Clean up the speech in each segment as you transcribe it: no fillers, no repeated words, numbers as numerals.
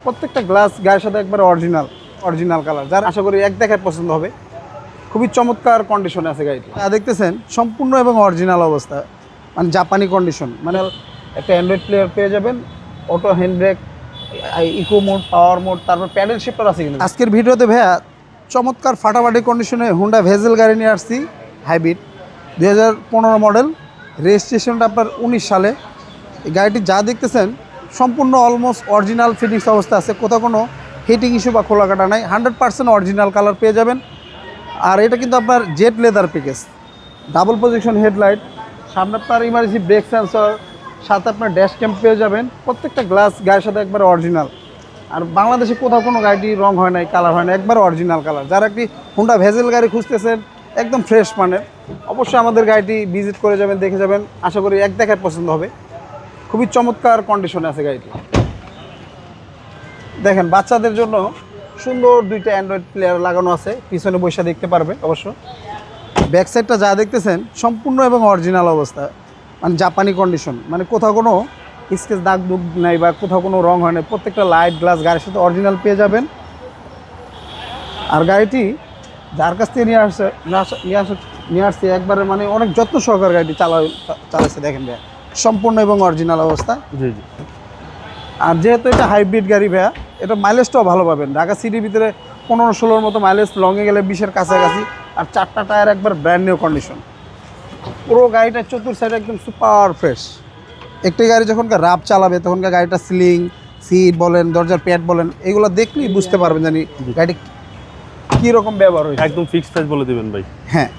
প্রত্যেকটা গ্লাস গায়ের সাথে একবারে অরিজিনাল কালার, যার আশা করি এক দেখায় পছন্দ হবে। খুবই চমৎকার কন্ডিশনে আছে গাড়িটি। দেখতেছেন সম্পূর্ণ এবং অরিজিনাল অবস্থা, মানে জাপানি কন্ডিশন। মানে একটা অ্যান্ড্রয়েড প্লেয়ার পেয়ে যাবেন, auto hand brake, eco mode, power mode, তারপর প্যাডেল শিফটার আছে। কিন্তু আজকের ভিডিওতে ভাইয়া চমৎকার ফাটাফাটি কন্ডিশনে হুন্ডা ভেজেল গাড়ি নিয়ে আসছি, হাইব্রিড 2015 মডেল, রেজিস্ট্রেশনটা আপনার 19 সালে। এই গাড়িটি যা দেখতেছেন সম্পূর্ণ অলমোস্ট অরিজিনাল ফিটিংস অবস্থা আছে, কোথাও কোনো হিটিং ইস্যু বা খোলা কাটা নাই। 100% অরিজিনাল কালার পেয়ে যাবেন। আর এটা কিন্তু আপনার jet leather package, double position headlight, সামনে আপনার ইমার্জেন্সি ব্রেক সেন্সর, সাথে আপনার ড্যাশ ক্যাম্প পেয়ে যাবেন। প্রত্যেকটা গ্লাস গায়ের সাথে একবার অরিজিনাল। আর বাংলাদেশে কোথাও কোনো গাড়িটি রং হয় নাই, কালার হয় না, একবার অরিজিনাল কালার। যারা একটি হুন্ডা ভেজেল গাড়ি খুঁজতেছেন একদম ফ্রেশ মানের, অবশ্যই আমাদের গাড়িটি ভিজিট করে যাবেন, দেখে যাবেন। আশা করি এক দেখায় পছন্দ হবে। খুবই চমৎকার কন্ডিশনে আছে গাড়িটি। দেখেন বাচ্চাদের জন্য সুন্দর দুইটা অ্যান্ড্রয়েড প্লেয়ার লাগানো আছে, পিছনে বসে দেখতে পারবে অবশ্য। ব্যাক সাইডটা যা দেখতেছেন সম্পূর্ণ এবং অরিজিনাল অবস্থা, মানে জাপানি কন্ডিশন, মানে কোথাও কোনো স্কেচ দাগ দুগ নাই বা কোথাও কোনো রং হয় না। প্রত্যেকটা লাইট গ্লাস গাড়ির সাথে অরিজিনাল পেয়ে যাবেন। আর গাড়িটি যার কাছ থেকে নিয়ে আসছে একবারে মানে অনেক যত্ন সহকারে গাড়িটি চালাচ্ছে। দেখেন ভাইয়া সম্পূর্ণ এবং অরিজিনাল অবস্থা। জি জি। আর যেহেতু এটা হাইব্রিড গাড়ি ভাইয়া, এটা মাইলেজটাও ভালো পাবেন। ঢাকা সিটির ভিতরে 15-16 মতো মাইলেজ, লংয়ে গেলে 20-এর কাছাকাছি। আর 4টা টায়ার একবার ব্র্যান্ড নিউ কন্ডিশন। পুরো গাড়িটা চতুর সাইড একদম সুপার ফ্রেশ। একটি গাড়ি যখনকার রাব চালাবে তখনকার গাড়িটা সিলিং, সিট বলেন, দরজার প্যাড বলেন, এগুলো দেখলেই বুঝতে পারবেন জানি গাড়িটি কীরকম ব্যবহার হয়েছে। একদম ফিক্সড প্রাইস বলে দেবেন ভাই। হ্যাঁ,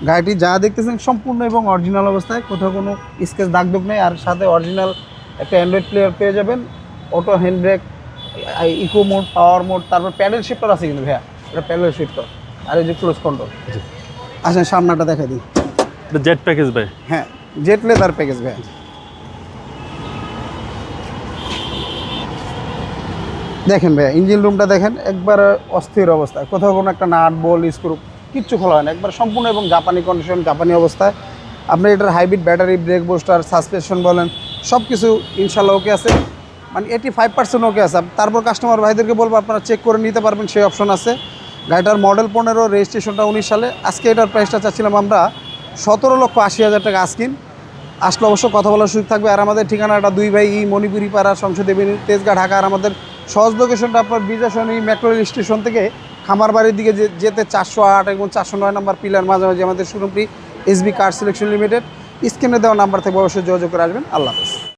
গাড়িটি যা দেখতেছেন সম্পূর্ণ এবং অরিজিনাল অবস্থায়, কোথাও কোনো স্কেচ দাগ দুগ নেই। আর সাথে অরিজিনাল একটা অ্যান্ড্রয়েড প্লেয়ার পেয়ে যাবেন, auto hand brake, eco mode, power mode, তারপর প্যাডেল শিফটার আছে। কিন্তু ভাইয়া এটা প্যাডেল শিফটার, আর এই যে ক্লোজ কন্ট্রোল। আসেন সামনাটা দেখা দিই। এটা জেট প্যাকেজ ভাই। হ্যাঁ, জেট লেদার প্যাকেজ ভাইয়া। দেখেন ভাইয়া ইঞ্জিন রুমটা দেখেন, একবার অস্থির অবস্থা, কোথাও কোনো একটা নাট বল স্ক্রু কিচ্ছু খোলা হয় না, একবার সম্পূর্ণ এবং জাপানি কন্ডিশন, জাপানি অবস্থায়। আপনার এটার hybrid battery, brake booster, suspension বলেন সব কিছু ইনশাল্লাহ ওকে আছে, মানে 85% ওকে আছে। তারপর কাস্টমার ভাইদেরকে বলবো আপনারা চেক করে নিতে পারবেন, সেই অপশন আছে। গাড়িটার মডেল 15, রেজিস্ট্রেশনটা 19 সালে। আজকে এটার প্রাইসটা চাচ্ছিলাম আমরা 17,80,000 টাকা আস্কিন। আসলে অবশ্য কথা বলার সুযোগ থাকবে। আর আমাদের ঠিকানাটা 2 ভাই মণিপুরি পাড়া, সংসদ এভিনিউ, তেজগাঁ, ঢাকা। আর আমাদের সহজ লোকেশনটা আপনার বিজাসনী মেট্রো রেল স্টেশন থেকে খামারবাড়ির দিকে যেতে 408 এবং 409 নাম্বার পিলার মাঝামাঝি আমাদের শোরুমটি SB কার সিলেকশন লিমিটেড। স্ক্রিনে দেওয়া নাম্বার থেকে অবশ্যই যোগাযোগ করে আসবেন। আল্লাহ হাফেজ।